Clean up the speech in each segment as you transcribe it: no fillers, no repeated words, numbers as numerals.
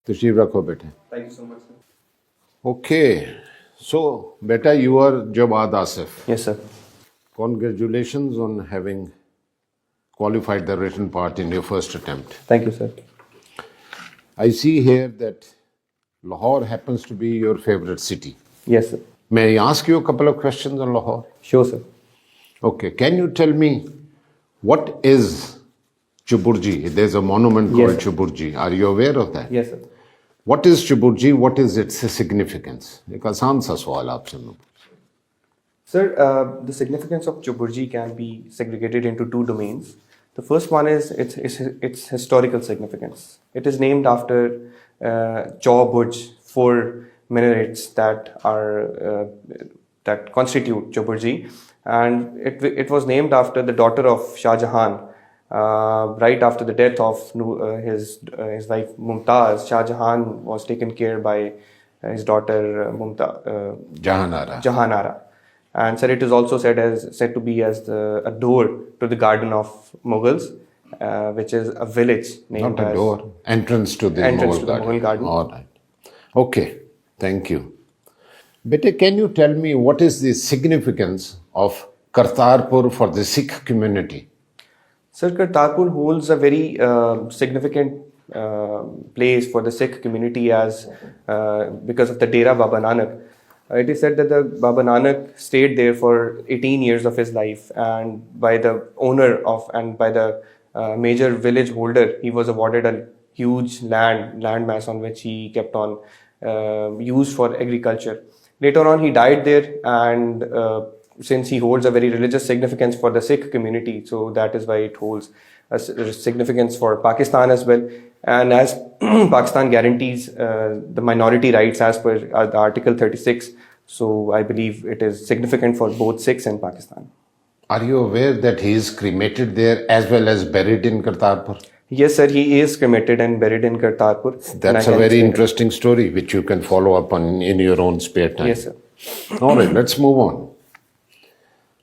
तशरीफ रखो बेटे. Thank you so much, sir. Okay. So, beta, you are Jawad Asif. Yes, sir. Congratulations on having qualified the written part in your first attempt. Thank you, sir. I see here that Lahore happens to be your favorite city. Yes, sir. May I ask you a couple of questions on Lahore? Sure, sir. Okay. Can you tell me what is Chuburji? There's a monument Yes, called sir. Chuburji. Are you aware of that? Yes, sir. What is Chuburji? What is its significance? एक आसान सा सवाल आपसे मैं. Sir, the significance of Chuburji can be segregated into two domains. The first one is its historical significance. It is named after Chaw Burj, four minarets that constitute Chuburji, and it was named after the daughter of Shah Jahan. Right after the death of his wife Mumtaz, Shah Jahan was taken care by his daughter Jahanara. And sir, it is also said to be as a door to the garden of Mughals, which is a village named Not a as door, entrance to the Mughal garden. All right. Okay, thank you. Bete, can you tell me what is the significance of Kartarpur for the Sikh community? Sir, Kartarpur holds a very significant place for the Sikh community as because of the Dera Baba Nanak. It is said that the Baba Nanak stayed there for 18 years of his life, and by the owner of and by the major village holder, he was awarded a huge land mass on which he kept on used for agriculture. Later on, he died there, and since he holds a very religious significance for the Sikh community, so that is why it holds a significance for Pakistan as well. And as Pakistan guarantees the minority rights as per the Article 36, so I believe it is significant for both Sikhs and Pakistan. Are you aware that he is cremated there as well as buried in Kartarpur? Yes, sir, he is cremated and buried in Kartarpur. That's a very interesting story which you can follow up on in your own spare time. Yes, sir. All right, let's move on.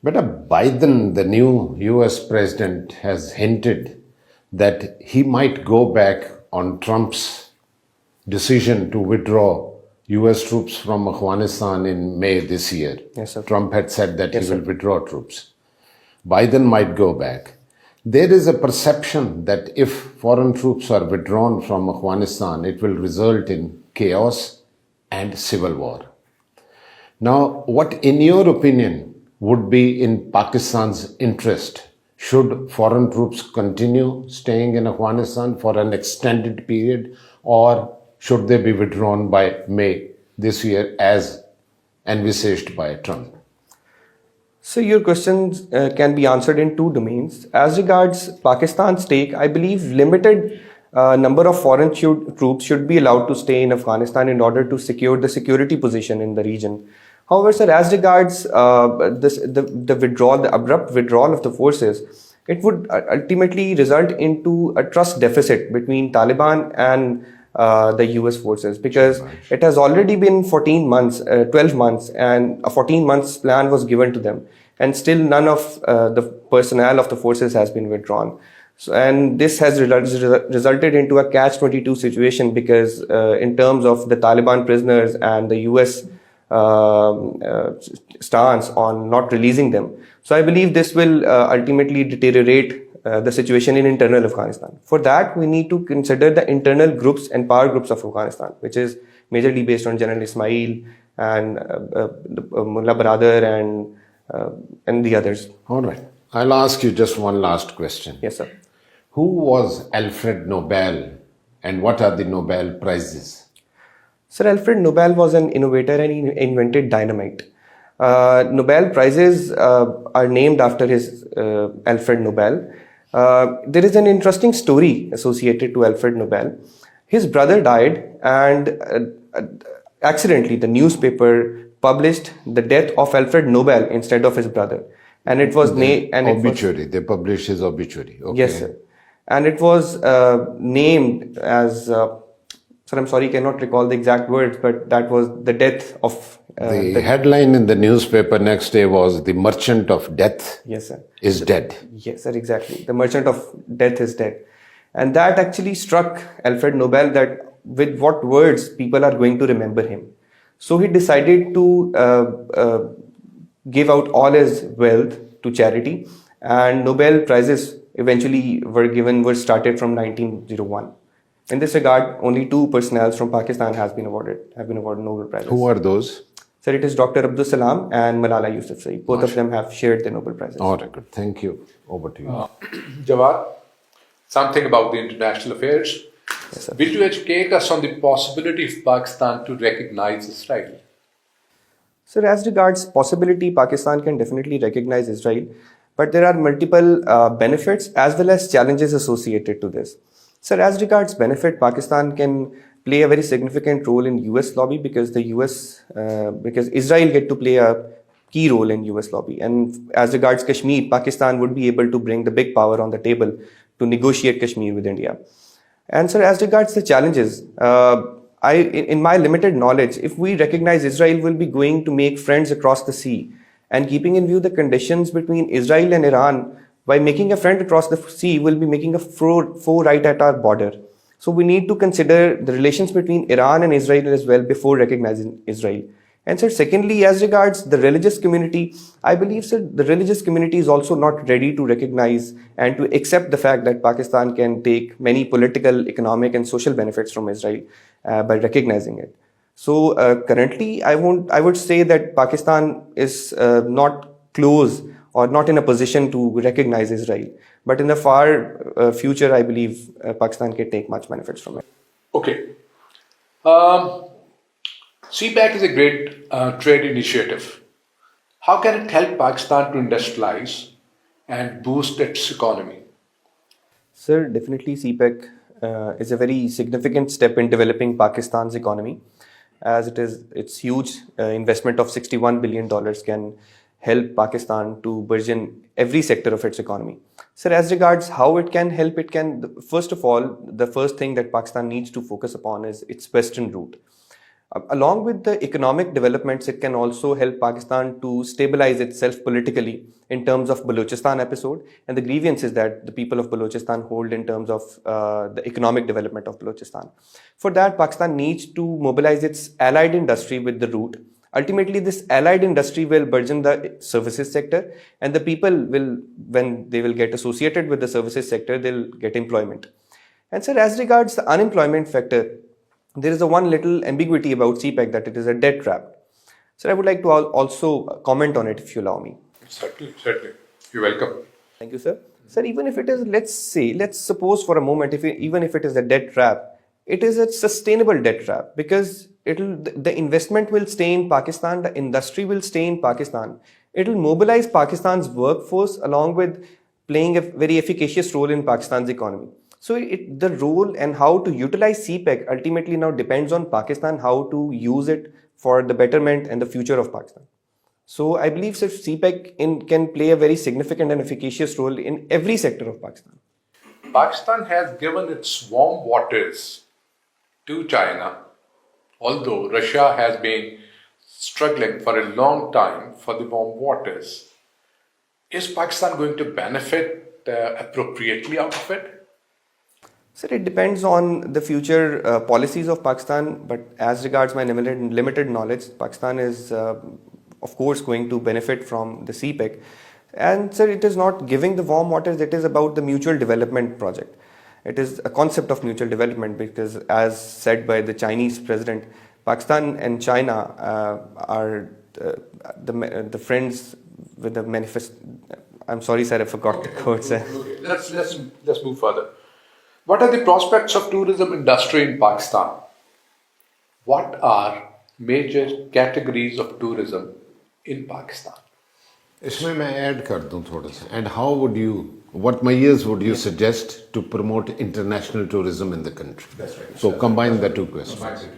But Biden, the new US president, has hinted that he might go back on Trump's decision to withdraw US troops from Afghanistan in May this year. Yes, sir. Trump had said that Yes, he will sir. withdraw troops. Biden might go back. There is a perception that if foreign troops are withdrawn from Afghanistan, it will result in chaos and civil war. Now, what, in your opinion, would be in Pakistan's interest? Should foreign troops continue staying in Afghanistan for an extended period, or should they be withdrawn by May this year as envisaged by Trump? So your questions can be answered in two domains. As regards Pakistan's take, I believe limited number of foreign troops should be allowed to stay in Afghanistan in order to secure the security position in the region. However, sir, as regards the withdrawal, the abrupt withdrawal of the forces, it would ultimately result into a trust deficit between Taliban and the US forces, because it has already been 12 months, and a 14 months plan was given to them, and still none of the personnel of the forces has been withdrawn. So, and this has resulted into a catch-22 situation, because in terms of the Taliban prisoners and the US stance on not releasing them. So I believe this will ultimately deteriorate the situation in internal Afghanistan. For that, we need to consider the internal groups and power groups of Afghanistan, which is majorly based on General Ismail and Mullah Baradar and the others. All right. I'll ask you just one last question. Yes, sir. Who was Alfred Nobel, and what are the Nobel Prizes? Sir, Alfred Nobel was an innovator, and he invented dynamite. Nobel Prizes are named after his Alfred Nobel. There is an interesting story associated to Alfred Nobel. His brother died, and accidentally the newspaper published the death of Alfred Nobel instead of his brother. And it was obituary. They published his obituary. Okay. Yes, sir. And it was named as... Sir, I'm sorry, I cannot recall the exact words, but that was the death of... the headline in the newspaper next day was, "The Merchant of Death Yes, sir. is dead." Yes, sir, exactly. The Merchant of Death is dead. And that actually struck Alfred Nobel that with what words people are going to remember him. So he decided to give out all his wealth to charity, and Nobel Prizes eventually were started from 1901. In this regard, only two personnels from Pakistan have been awarded Nobel Prizes. Who are those? Sir, it is Dr. Abdul Salam and Malala Yousafzai. Both of them have shared the Nobel Prizes. All right, good. Thank you. Over to you. Jawad, something about the international affairs. Yes, sir. Will you educate us on the possibility of Pakistan to recognize Israel? Sir, as regards possibility, Pakistan can definitely recognize Israel, but there are multiple benefits as well as challenges associated to this. Sir, as regards benefit, Pakistan can play a very significant role in US lobby because because Israel get to play a key role in US lobby. And as regards Kashmir, Pakistan would be able to bring the big power on the table to negotiate Kashmir with India. And sir, as regards the challenges, in my limited knowledge, if we recognize Israel, will be going to make friends across the sea. And keeping in view the conditions between Israel and Iran, by making a friend across the sea, will be making a foe right at our border. So we need to consider the relations between Iran and Israel as well before recognizing Israel. And sir, secondly, as regards the religious community, I believe, sir, the religious community is also not ready to recognize and to accept the fact that Pakistan can take many political, economic, and social benefits from Israel by recognizing it. So currently, I would say that Pakistan is not close or not in a position to recognize Israel. But in the far future, I believe Pakistan can take much benefits from it. Okay. CPEC is a great trade initiative. How can it help Pakistan to industrialize and boost its economy? Sir, definitely CPEC is a very significant step in developing Pakistan's economy, as its huge investment of $61 billion can help Pakistan to burgeon every sector of its economy. Sir, as regards how it can help, first of all, the first thing that Pakistan needs to focus upon is its western route. Along with the economic developments, it can also help Pakistan to stabilize itself politically in terms of Balochistan episode and the grievances that the people of Balochistan hold in terms of the economic development of Balochistan. For that, Pakistan needs to mobilize its allied industry with the route. Ultimately, this allied industry will burgeon the services sector, and the people will, when they will get associated with the services sector, they'll get employment. And sir, as regards the unemployment factor, there is a one little ambiguity about CPEC, that it is a debt trap. Sir, I would like to also comment on it if you allow me. Certainly, certainly. You're welcome. Thank you, sir. Sir, even if it is, let's suppose for a moment, even if it is a debt trap, it is a sustainable debt trap because the investment will stay in Pakistan, the industry will stay in Pakistan. It will mobilize Pakistan's workforce along with playing a very efficacious role in Pakistan's economy. So the role and how to utilize CPEC ultimately now depends on Pakistan, how to use it for the betterment and the future of Pakistan. So I believe that CPEC can play a very significant and efficacious role in every sector of Pakistan. Pakistan has given its warm waters to China, although Russia has been struggling for a long time for the warm waters. Is Pakistan going to benefit appropriately out of it? Sir, it depends on the future policies of Pakistan, but as regards my limited knowledge, Pakistan is, of course, going to benefit from the CPEC. And sir, it is not giving the warm waters, it is about the mutual development project. It is a concept of mutual development because, as said by the Chinese president, Pakistan and China are the friends with the manifest. I'm sorry, sir, I forgot the quote, sir. Okay. Let's move further. What are the prospects of tourism industry in Pakistan? What are major categories of tourism in Pakistan? इसमें मैं add कर दूं थोड़ा सा. And how would you, what measures would you suggest to promote international tourism in the country? That's right. So combine the two questions.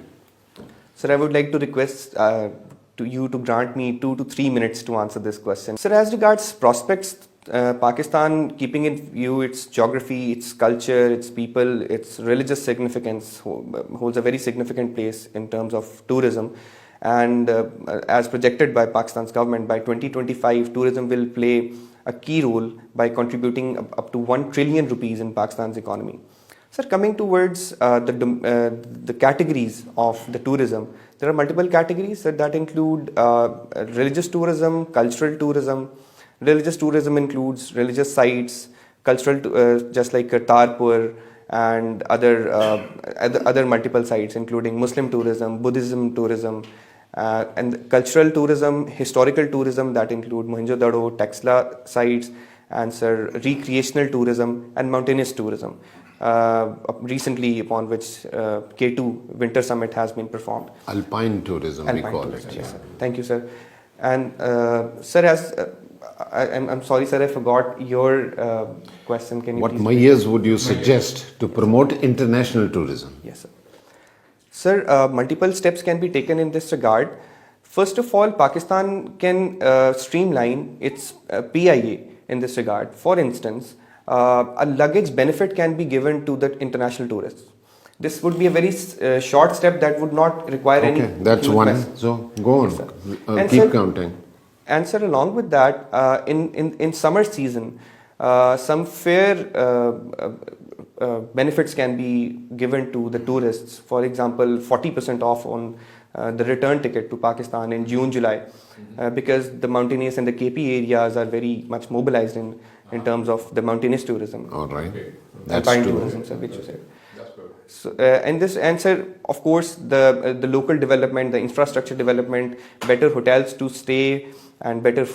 Sir, I would like to request to you to grant me 2 to 3 minutes to answer this question. Sir, as regards prospects, Pakistan, keeping in view its geography, its culture, its people, its religious significance, holds a very significant place in terms of tourism. And as projected by Pakistan's government, by 2025, tourism will play a key role by contributing up to 1 trillion rupees in Pakistan's economy. Sir, coming towards the categories of the tourism, there are multiple categories that include religious tourism, cultural tourism. Religious tourism includes religious sites, just like Kartarpur and other multiple sites, including Muslim tourism, Buddhism tourism, and cultural tourism, historical tourism that include Mohenjo-daro, Texla sites, and sir, recreational tourism and mountainous tourism. Recently, upon which K2 Winter Summit has been performed. Alpine tourism, we call tourism, it. yes, sir. Thank you, sir. And sir, I'm sorry, sir, I forgot your question. Can you What please measures would you suggest to promote international tourism? Yes, sir. Sir, multiple steps can be taken in this regard. First of all, Pakistan can streamline its PIA in this regard. For instance, a luggage benefit can be given to the international tourists. This would be a very short step that would not require any. Okay, that's huge one. mess. So go on, And keep sir, counting. And sir, along with that, in summer season, some fair benefits can be given to the tourists. For example, 40% off on the return ticket to Pakistan in June, July, because the mountainous and the KP areas are very much mobilized in terms of the mountainous tourism. All right, that's Alpine true. tourism, sir, which you said. So, and this answer, of course, the local development, the infrastructure development, better hotels to stay, and better